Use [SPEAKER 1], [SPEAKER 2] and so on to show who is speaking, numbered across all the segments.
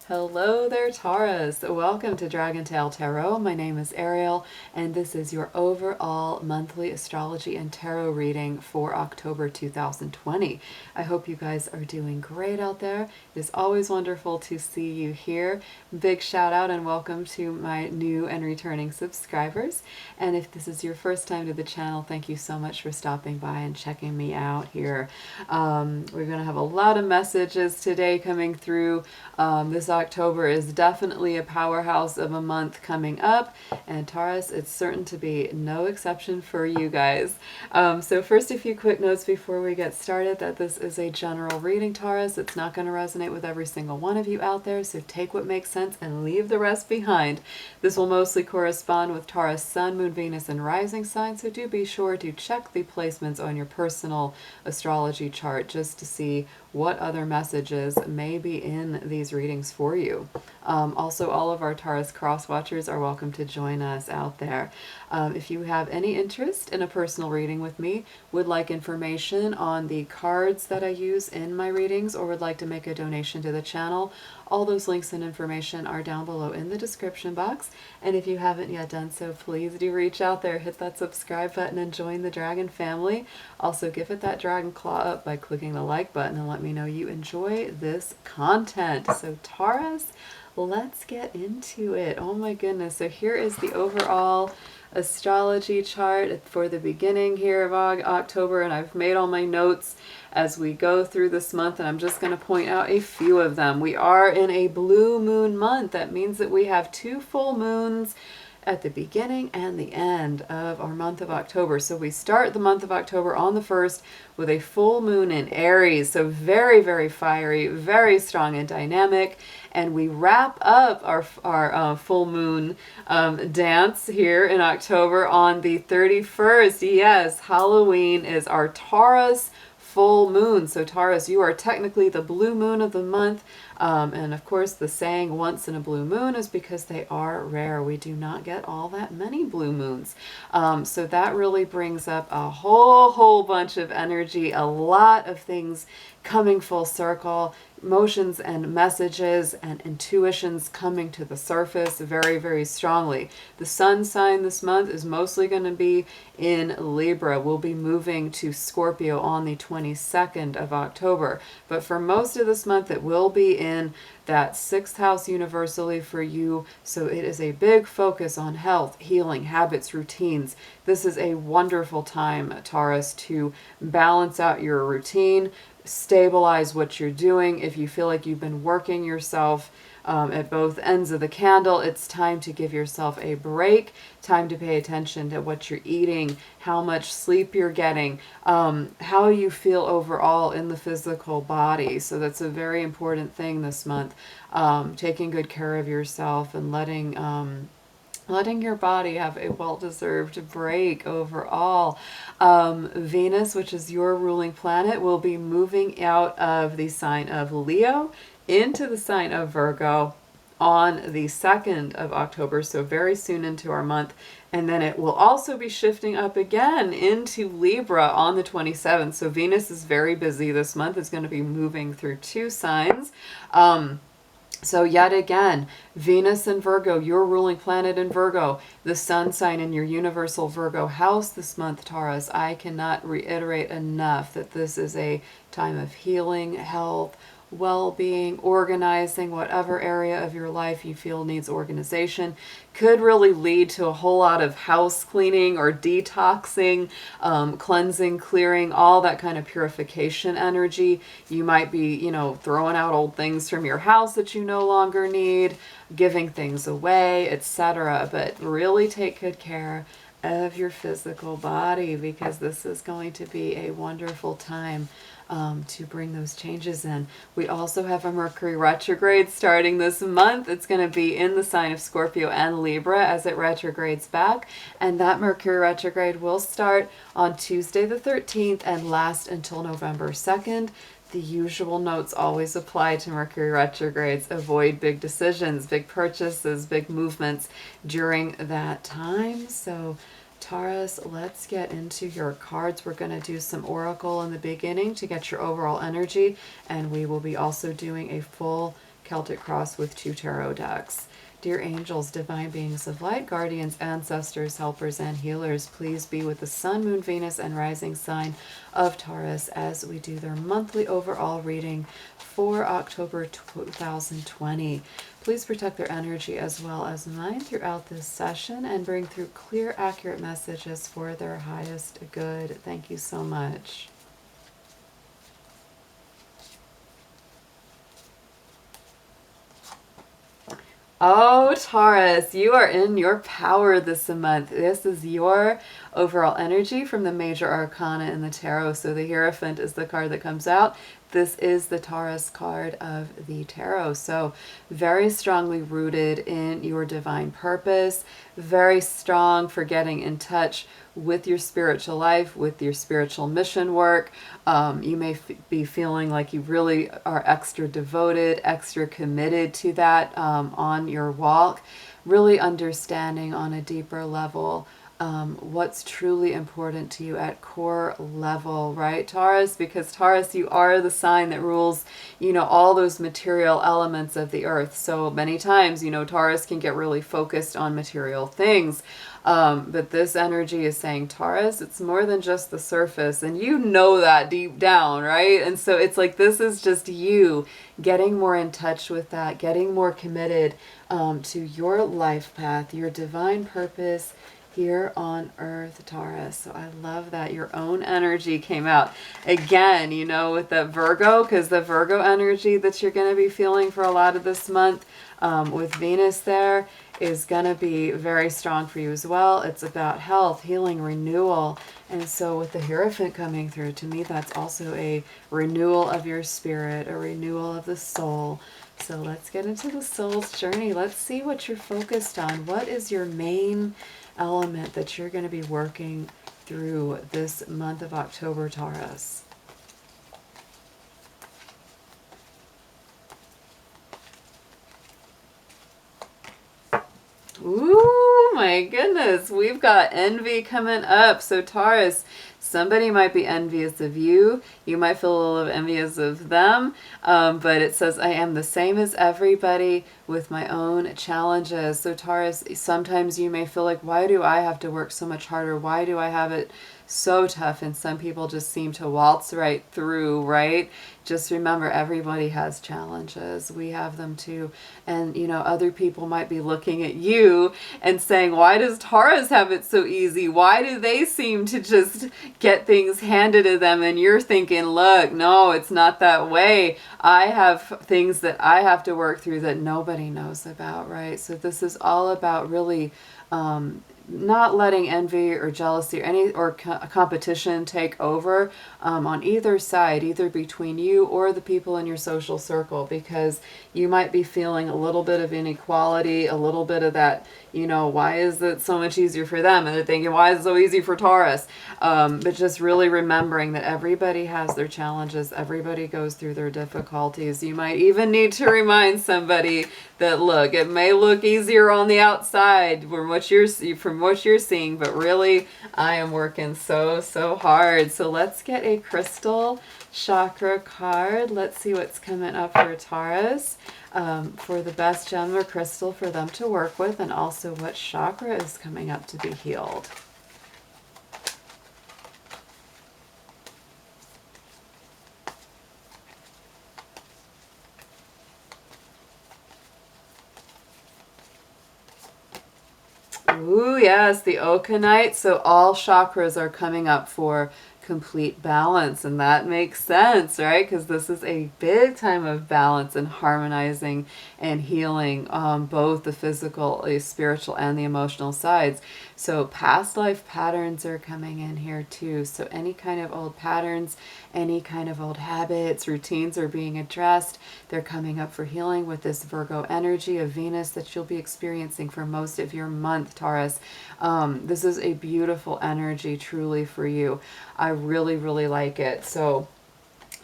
[SPEAKER 1] Hello there, Taurus. Welcome to DragonTaleTarot. My name is Ariel, and this is your overall monthly astrology and tarot reading for October 2020. I hope you guys are doing great out there. It is always wonderful to see you here. Big shout out and welcome to my new and returning subscribers. And if this is your first time to the channel, thank you so much for stopping by and checking me out here. We're going to have a lot of messages today coming through. This October is definitely a powerhouse of a month coming up, and Taurus, it's certain to be no exception for you guys. So first, a few quick notes before we get started that this is a general reading, Taurus. It's not going to resonate with every single one of you out there, so take what makes sense and leave the rest behind. This will mostly correspond with Taurus Sun, Moon, Venus, and Rising signs, so do be sure to check the placements on your personal astrology chart just to see what other messages may be in these readings for you. Also, all of our Taurus cross-watchers are welcome to join us out there. If you have any interest in a personal reading with me, would like information on the cards that I use in my readings, or would like to make a donation to the channel, all those links and information are down below in the description box. And if you haven't yet done so, please do reach out there, hit that subscribe button, and join the Dragon family. Also, give it that dragon claw up by clicking the like button and let me know you enjoy this content. So Taurus, let's get into it. Oh my goodness. So here is the overall astrology chart for the beginning here of October, and I've made all my notes as we go through this month, and I'm just going to point out a few of them. We are in a blue moon month. That means that we have 2 full moons at the beginning and the end of our month of October. So we start the month of October on the 1st with a full moon in Aries. So very, very fiery, very strong and dynamic. And we wrap up our full moon dance here in October on the 31st. Yes, Halloween is our Taurus full moon. So Taurus, you are technically the blue moon of the month. And of course, the saying once in a blue moon is because they are rare. We do not get all that many blue moons. So that really brings up a whole bunch of energy, a lot of things coming full circle, emotions and messages and intuitions coming to the surface very, very strongly. The sun sign this month is mostly going to be in Libra. We'll be moving to Scorpio on the 22nd of October. But for most of this month, it will be in that 6th house universally for you. So it is a big focus on health, healing, habits, routines. This is a wonderful time, Taurus, to balance out your routine, stabilize what you're doing. If you feel like you've been working yourself at both ends of the candle, it's time to give yourself a break, time to pay attention to what you're eating, how much sleep you're getting, how you feel overall in the physical body. So that's a very important thing this month, taking good care of yourself and letting your body have a well-deserved break overall. Venus, which is your ruling planet, will be moving out of the sign of Leo into the sign of Virgo on the 2nd of October, so very soon into our month. And then it will also be shifting up again into Libra on the 27th. So Venus is very busy this month. It's going to be moving through 2 signs. So yet again, Venus and Virgo, your ruling planet in Virgo, the sun sign in your universal Virgo house this month, Taurus. I cannot reiterate enough that this is a time of healing, health, well-being, organizing, whatever area of your life you feel needs organization. Could really lead to a whole lot of house cleaning or detoxing, cleansing, clearing, all that kind of purification energy. You might be, throwing out old things from your house that you no longer need, giving things away, etc. But really take good care of your physical body, because this is going to be a wonderful time to bring those changes in. We also have a Mercury retrograde starting this month. It's going to be in the sign of Scorpio and Libra as it retrogrades back, and that Mercury retrograde will start on Tuesday the 13th and last until November 2nd. The usual notes always apply to Mercury retrogrades. Avoid big decisions, big purchases, big movements during that time. So Taurus, let's get into your cards. We're going to do some oracle in the beginning to get your overall energy, and we will be also doing a full Celtic cross with 2 tarot decks. Dear angels, divine beings of light, guardians, ancestors, helpers, and healers, please be with the Sun, Moon, Venus, and rising sign of Taurus as we do their monthly overall reading for October 2020. Please protect their energy as well as mine throughout this session and bring through clear, accurate messages for their highest good. Thank you so much. Oh, Taurus, you are in your power this month. This is your overall energy from the major arcana in the tarot. So the Hierophant is the card that comes out. This is the Taurus card of the tarot. So very strongly rooted in your divine purpose, very strong for getting in touch with your spiritual life, with your spiritual mission work. You may be feeling like you really are extra devoted, extra committed to that on your walk, really understanding on a deeper level what's truly important to you at core level, right, Taurus? Because Taurus, you are the sign that rules, all those material elements of the earth. So many times, Taurus can get really focused on material things. But this energy is saying, Taurus, it's more than just the surface. And you know that deep down, right? And so it's like, this is just you getting more in touch with that, getting more committed to your life path, your divine purpose here on earth, Taurus. So I love that your own energy came out again, with that Virgo, because the Virgo energy that you're going to be feeling for a lot of this month with Venus there is going to be very strong for you as well. It's about health, healing, renewal. And so with the Hierophant coming through, to me, that's also a renewal of your spirit, a renewal of the soul. So let's get into the soul's journey. Let's see what you're focused on. What is your main element that you're going to be working through this month of October, Taurus? Ooh, my goodness. We've got envy coming up. So Taurus, somebody might be envious of you. You might feel a little envious of them. But it says, I am the same as everybody with my own challenges. So Taurus, sometimes you may feel like, why do I have to work so much harder? Why do I have it so tough? And some people just seem to waltz right through, right? Just remember, everybody has challenges. We have them too. And, other people might be looking at you and saying, why does Taurus have it so easy? Why do they seem to just get things handed to them? And you're thinking, look, no, it's not that way. I have things that I have to work through that nobody knows about, right? So this is all about really not letting envy or jealousy or competition take over on either side, either between you or the people in your social circle, because you might be feeling a little bit of inequality, a little bit of that, why is it so much easier for them? And they're thinking, why is it so easy for Taurus? But just really remembering that everybody has their challenges, everybody goes through their difficulties. You might even need to remind somebody that, look, it may look easier on the outside from what you're seeing, but really I am working so hard. So let's get a crystal chakra card. Let's see what's coming up for Taurus, for the best gem or crystal for them to work with, and also what chakra is coming up to be healed. Ooh, yes, the Okanite. So all chakras are coming up for complete balance, and that makes sense, right? Because this is a big time of balance and harmonizing and healing both the physical, the spiritual, and the emotional sides. So past life patterns are coming in here too. So any kind of old patterns, any kind of old habits, routines are being addressed. They're coming up for healing with this Virgo energy of Venus that you'll be experiencing for most of your month, Taurus. This is a beautiful energy truly for you. I really like it. So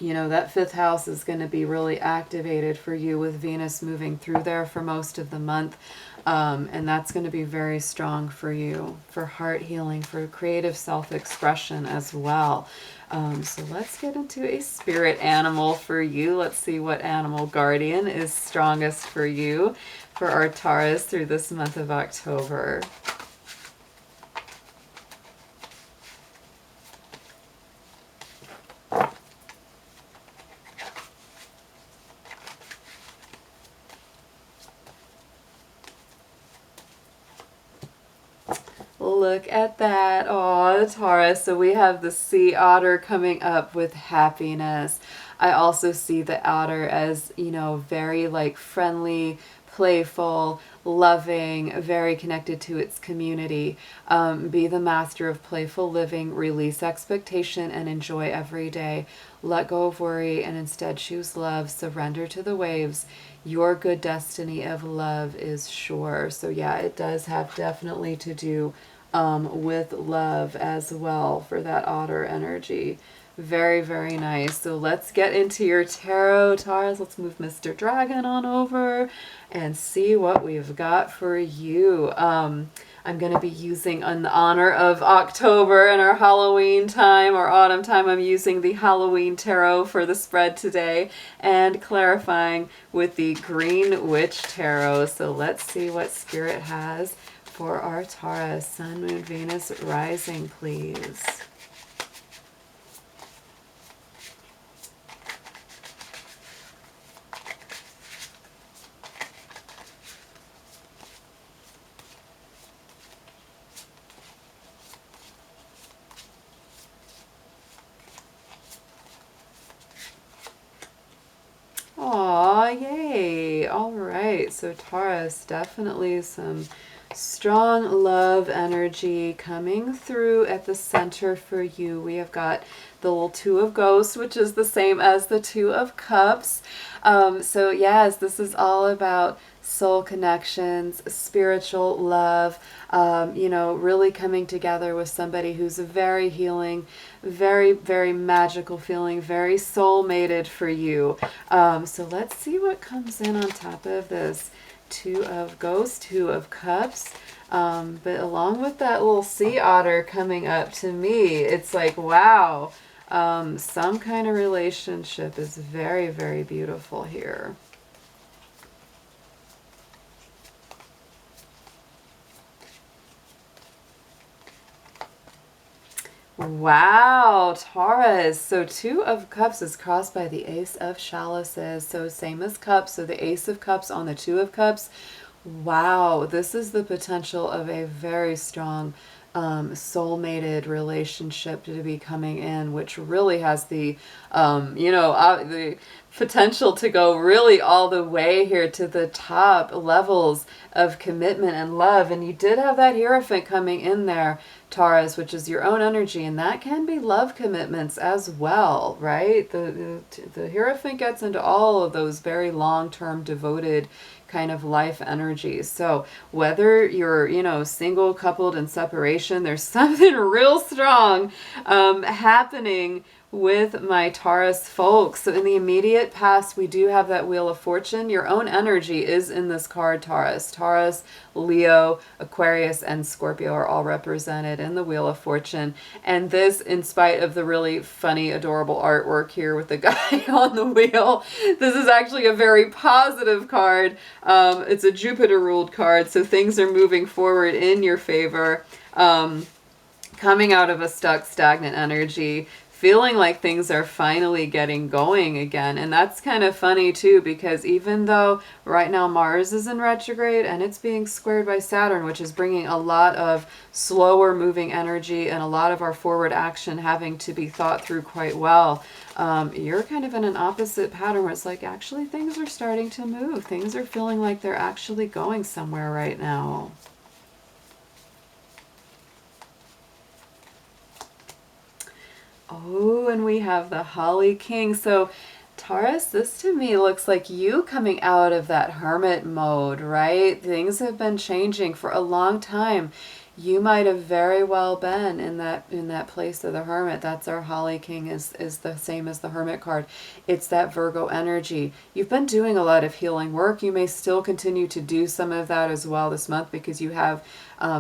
[SPEAKER 1] you know, that fifth house is going to be really activated for you with Venus moving through there for most of the month. And that's going to be very strong for you, for heart healing, for creative self-expression as well. So let's get into a spirit animal for you. Let's see what animal guardian is strongest for you, for our Taurus through this month of October. Look at that. Oh, Taurus. So we have the sea otter coming up with happiness. I also see the otter as, you know, very like friendly, playful, loving, very connected to its community. Be the master of playful living, release expectation, and enjoy every day. Let go of worry and instead choose love. Surrender to the waves. Your good destiny of love is sure. So yeah, it does have definitely to do with love as well for that otter energy. Very, very nice. So let's get into your tarot, Taurus. Let's move Mr. Dragon on over and see what we've got for you. I'm going to be using, in honor of October and our Halloween time or autumn time, I'm using the Halloween Tarot for the spread today and clarifying with the Green Witch Tarot. So let's see what Spirit has for our Taurus. Sun, Moon, Venus, Rising, please. Aw, yay. All right. So Taurus, definitely some strong love energy coming through at the center for you. We have got the little Two of Ghosts, which is the same as the Two of Cups. So yes, this is all about soul connections, spiritual love, you know, really coming together with somebody who's very healing, very, very magical feeling, very soul-mated for you. So let's see what comes in on top of this. Two of Ghosts, Two of Cups. But along with that little sea otter coming up, to me, it's like, wow, some kind of relationship is very, very beautiful here. Wow, Taurus. So Two of Cups is crossed by the Ace of Chalices. So same as Cups. So the Ace of Cups on the Two of Cups. Wow, this is the potential of a very strong soul-mated relationship to be coming in, which really has the, you know, the potential to go really all the way here to the top levels of commitment and love. And you did have that Hierophant coming in there, Taurus, which is your own energy, and that can be love commitments as well, right? The Hierophant gets into all of those very long-term devoted kind of life energies. So whether you're, you know, single, coupled, in separation, there's something real strong happening with my Taurus folks. So in the immediate past, we do have that Wheel of Fortune. Your own energy is in this card, Taurus. Taurus, Leo, Aquarius, and Scorpio are all represented in the Wheel of Fortune. And this, in spite of the really funny, adorable artwork here with the guy on the wheel, this is actually a very positive card. It's a Jupiter-ruled card, so things are moving forward in your favor. Coming out of a stuck, stagnant energy, feeling like things are finally getting going again. And that's kind of funny too, because even though right now Mars is in retrograde and it's being squared by Saturn, which is bringing a lot of slower moving energy and a lot of our forward action having to be thought through quite well, you're kind of in an opposite pattern where it's like, actually things are starting to move. Things are feeling like they're actually going somewhere right now. Oh, and we have the Holly King. So Taurus, this to me looks like you coming out of that hermit mode, right? Things have been changing for a long time. you might have very well been in that place of the Hermit. That's our Holly King, is the same as the Hermit card. It's that Virgo energy. You've been doing a lot of healing work. You may still continue to do some of that as well this month, because you have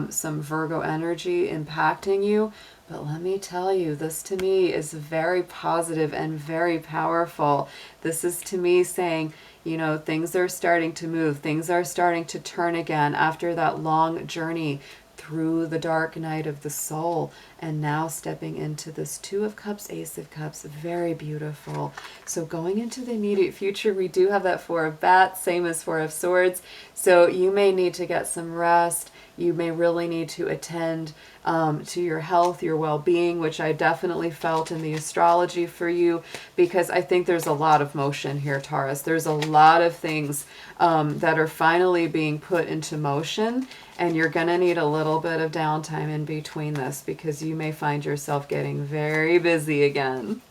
[SPEAKER 1] some Virgo energy impacting you. But let me tell you, this to me is very positive and very powerful. This is to me saying, you know, things are starting to move. Things are starting to turn again after that long journey through the dark night of the soul, and now stepping into this Two of Cups, Ace of Cups. Very beautiful. So going into the immediate future, we do have that Four of Bats, same as Four of Swords. So you may need to get some rest. You may really need to attend to your health, your well-being, which I definitely felt in the astrology for you, because I think there's a lot of motion here, Taurus. There's a lot of things that are finally being put into motion, and you're going to need a little bit of downtime in between this, because you may find yourself getting very busy again.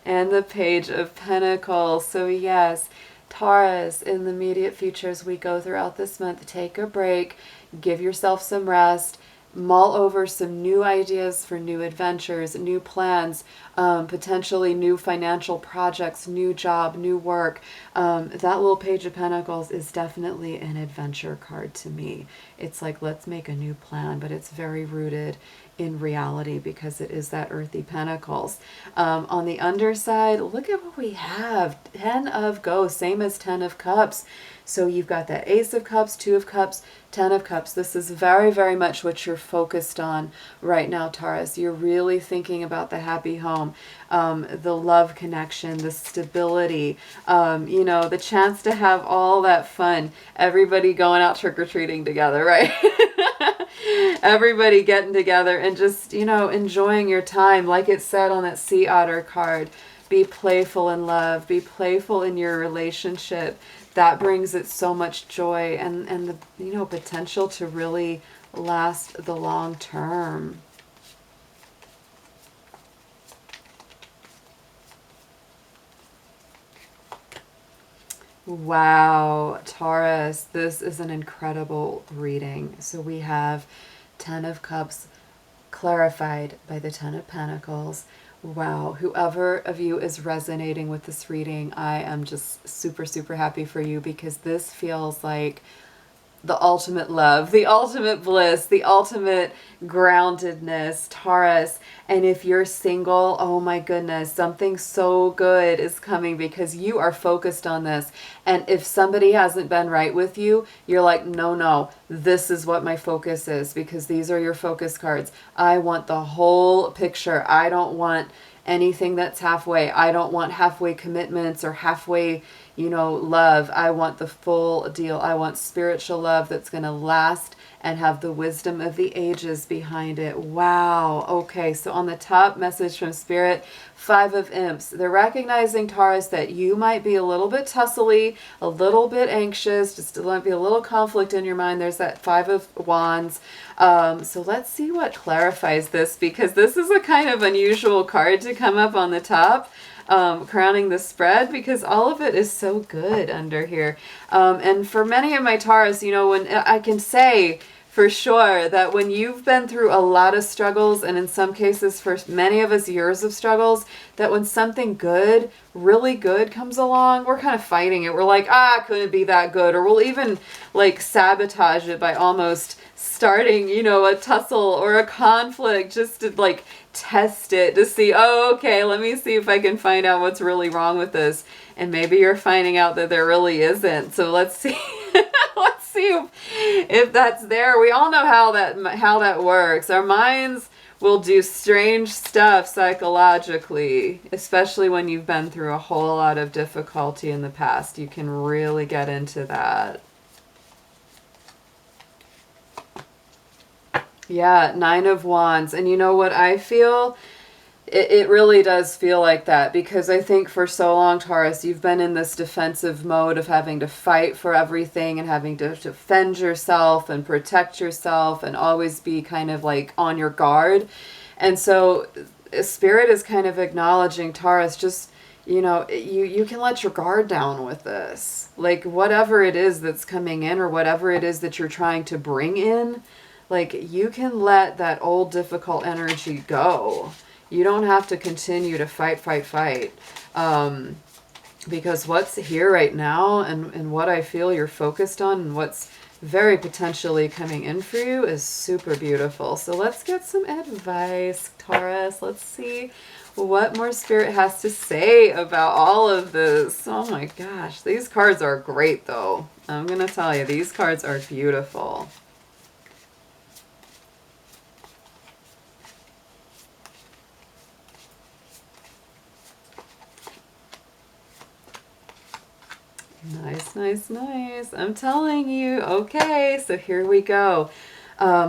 [SPEAKER 1] And the Page of Pentacles. So yes, Taurus, in the immediate future as we go throughout this month, take a break, give yourself some rest, mull over some new ideas for new adventures, new plans, potentially new financial projects, new job, new work. That little Page of Pentacles is definitely an adventure card to me. It's like, let's make a new plan, but it's very rooted in reality, because it is that earthy pentacles. On the underside, look at what we have. 10 of Ghosts, same as 10 of Cups. So you've got that Ace of Cups, Two of Cups, 10 of Cups. This is very, very much what you're focused on right now, Taurus. You're really thinking about the happy home, the love connection, the stability, you know, the chance to have all that fun. Everybody going out trick-or-treating together, right? Everybody getting together and just, you know, enjoying your time. Like it said on that Sea Otter card, be playful in love, be playful in your relationship. That brings it so much joy and the, you know, potential to really last the long term. Wow, Taurus, this is an incredible reading. So we have 10 of Cups clarified by the 10 of Pentacles. Wow, whoever of you is resonating with this reading, I am just super, super happy for you, because this feels like the ultimate love, the ultimate bliss, the ultimate groundedness, Taurus. And if you're single, oh my goodness, something so good is coming, because you are focused on this. And if somebody hasn't been right with you, you're like, no, this is what my focus is, because these are your focus cards. I want the whole picture. I don't want anything that's halfway. I don't want halfway commitments or halfway, you know, love. I want the full deal. I want spiritual love that's going to last and have the wisdom of the ages behind it. Wow. Okay, so on the top, message from Spirit, 5 of Imps. They're recognizing, Taurus, that you might be a little bit tussly, a little bit anxious, just there might be a little conflict in your mind. There's that 5 of Wands. So let's see what clarifies this, because this is a kind of unusual card to come up on the top. Crowning the spread, because all of it is so good under here. And for many of my Taurus, you know, when I can say for sure that when you've been through a lot of struggles, and in some cases for many of us years of struggles, that when something good, really good comes along, we're kind of fighting it. We're like, couldn't be that good. Or we'll even like sabotage it by almost starting, you know, a tussle or a conflict just to like test it to see, oh, okay, let me see if I can find out what's really wrong with this. And maybe you're finding out that there really isn't. So let's see. Let's see if that's there. We all know how that works. Our minds will do strange stuff psychologically, especially when you've been through a whole lot of difficulty in the past. You can really get into that. Yeah, 9 of Wands. And you know what I feel? It really does feel like that, because I think for so long, Taurus, you've been in this defensive mode of having to fight for everything and having to defend yourself and protect yourself and always be kind of like on your guard. And so Spirit is kind of acknowledging, Taurus, just, you know, you can let your guard down with this. Like, whatever it is that's coming in, or whatever it is that you're trying to bring in, like, you can let that old difficult energy go. You don't have to continue to fight. Because what's here right now, and what I feel you're focused on, and what's very potentially coming in for you, is super beautiful. So let's get some advice, Taurus. Let's see what more Spirit has to say about all of this. Oh my gosh, these cards are great though. I'm going to tell you, these cards are beautiful. Nice, nice, nice. I'm telling you. Okay, so here we go.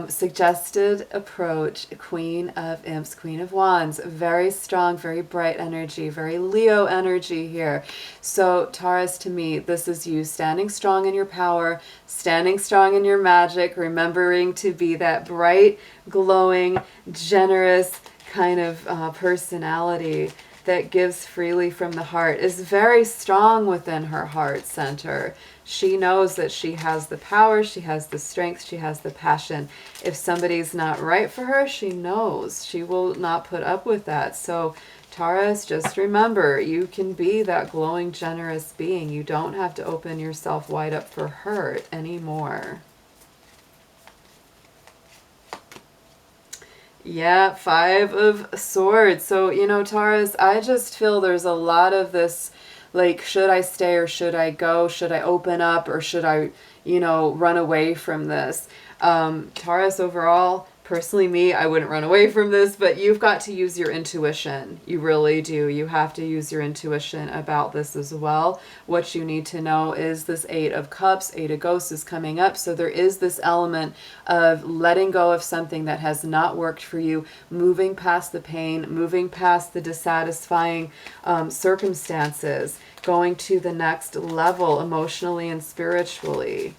[SPEAKER 1] Suggested approach, Queen of Imps, Queen of Wands. Very strong, very bright energy, very Leo energy here. So Taurus, to me, this is you standing strong in your power, standing strong in your magic, remembering to be that bright, glowing, generous kind of personality that gives freely from the heart, is very strong within her heart center. She knows that she has the power, she has the strength, she has the passion. If somebody's not right for her, she knows she will not put up with that. So Taurus, just remember, you can be that glowing, generous being. You don't have to open yourself wide up for hurt anymore. Yeah, Five of Swords. So, you know, Taurus, I just feel there's a lot of this, like, should I stay or should I go? Should I open up or should I, you know, run away from this? Taurus, overall, personally me, I wouldn't run away from this, but you've got to use your intuition. You really do. You have to use your intuition about this as well. What you need to know is this Eight of Cups, Eight of Ghosts is coming up. So there is this element of letting go of something that has not worked for you, moving past the pain, moving past the dissatisfying circumstances, going to the next level emotionally and spiritually.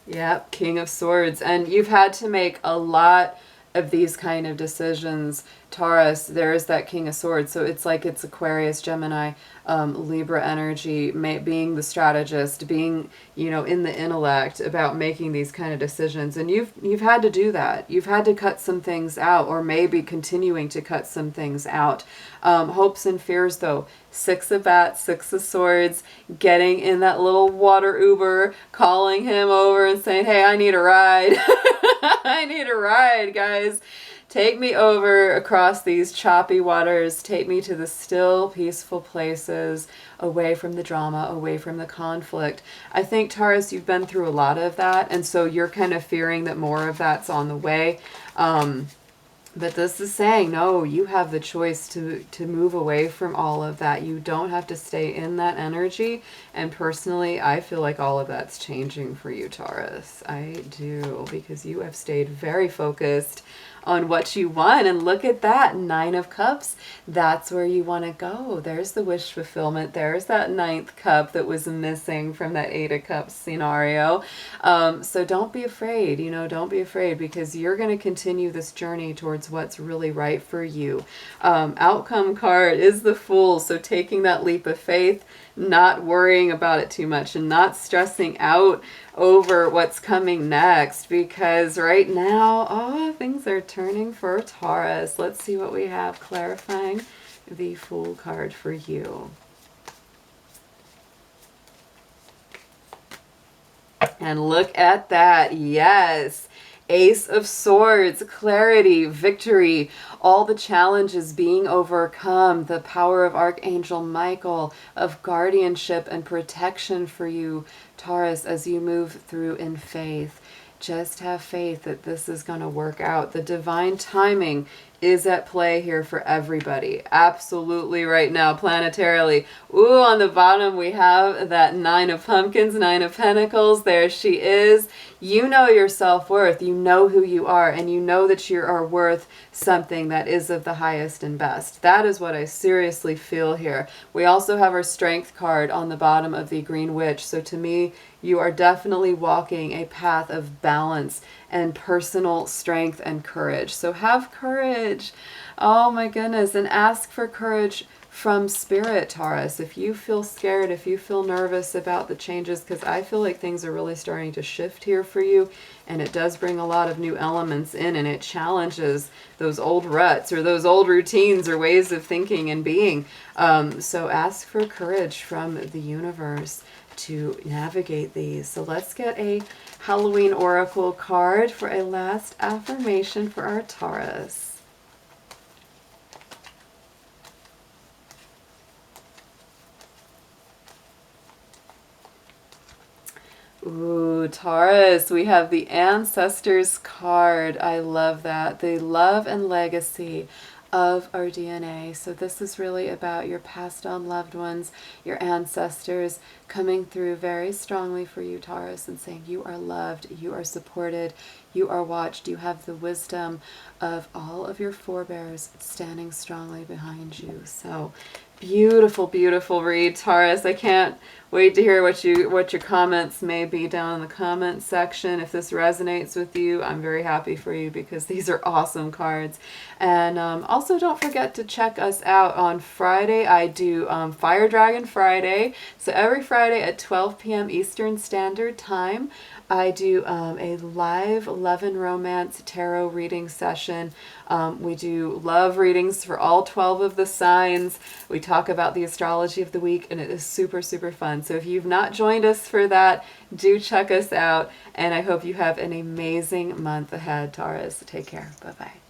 [SPEAKER 1] Yep, King of Swords. And you've had to make a lot of these kind of decisions, Taurus. There's that King of Swords. So it's like it's Aquarius, Gemini, Libra energy, being the strategist, being, you know, in the intellect about making these kind of decisions. And you've had to do that. You've had to cut some things out, or maybe continuing to cut some things out. Hopes and fears, though. Six of Bats, Six of Swords, getting in that little water Uber, calling him over and saying, hey, I need a ride. I need a ride, guys. Take me over across these choppy waters. Take me to the still, peaceful places, away from the drama, away from the conflict. I think, Taurus, you've been through a lot of that, and so you're kind of fearing that more of that's on the way. But this is saying, no, you have the choice to move away from all of that. You don't have to stay in that energy. And personally, I feel like all of that's changing for you, Taurus. I do, because you have stayed very focused on what you want. And look at that, Nine of Cups. That's where you want to go. There's the wish fulfillment. There's that ninth cup that was missing from that Eight of Cups scenario. So don't be afraid, you know, don't be afraid, because you're going to continue this journey towards what's really right for you. Outcome card is the Fool. So taking that leap of faith, not worrying about it too much, and not stressing out over what's coming next, because right now, oh, things are turning for Taurus. Let's see what we have clarifying the Fool card for you. And look at that. Yes. Ace of Swords, clarity, victory, all the challenges being overcome, the power of Archangel Michael, of guardianship and protection for you, Taurus, as you move through in faith. Just have faith that this is going to work out. The divine timing is at play here for everybody. Absolutely right now, planetarily. Ooh, on the bottom we have that Nine of Pumpkins, Nine of Pentacles. There she is. You know your self-worth. You know who you are, and you know that you are worth something that is of the highest and best. That is what I seriously feel here. We also have our Strength card on the bottom of the Green Witch. So to me, you are definitely walking a path of balance and personal strength and courage. So have courage. Oh my goodness. And ask for courage from Spirit, Taurus. If you feel scared, if you feel nervous about the changes, because I feel like things are really starting to shift here for you, and it does bring a lot of new elements in, and it challenges those old ruts or those old routines or ways of thinking and being. So ask for courage from the universe to navigate these. So let's get a Halloween Oracle card for a last affirmation for our Taurus. Ooh, Taurus, we have the Ancestors card. I love that. The love and legacy of our DNA. So this is really about your passed on loved ones, your ancestors coming through very strongly for you, Taurus, and saying you are loved, you are supported, you are watched, you have the wisdom of all of your forebears standing strongly behind you. So beautiful, beautiful read, Taurus. I can't wait to hear what your comments may be down in the comments section. If this resonates with you, I'm very happy for you because these are awesome cards. And also don't forget to check us out on Friday. I do Fire Dragon Friday. So every Friday at 12 p.m. Eastern Standard Time, I do a live love and romance tarot reading session. We do love readings for all 12 of the signs. We talk about the astrology of the week, and it is super, super fun. So if you've not joined us for that, do check us out. And I hope you have an amazing month ahead, Taurus. Take care. Bye-bye.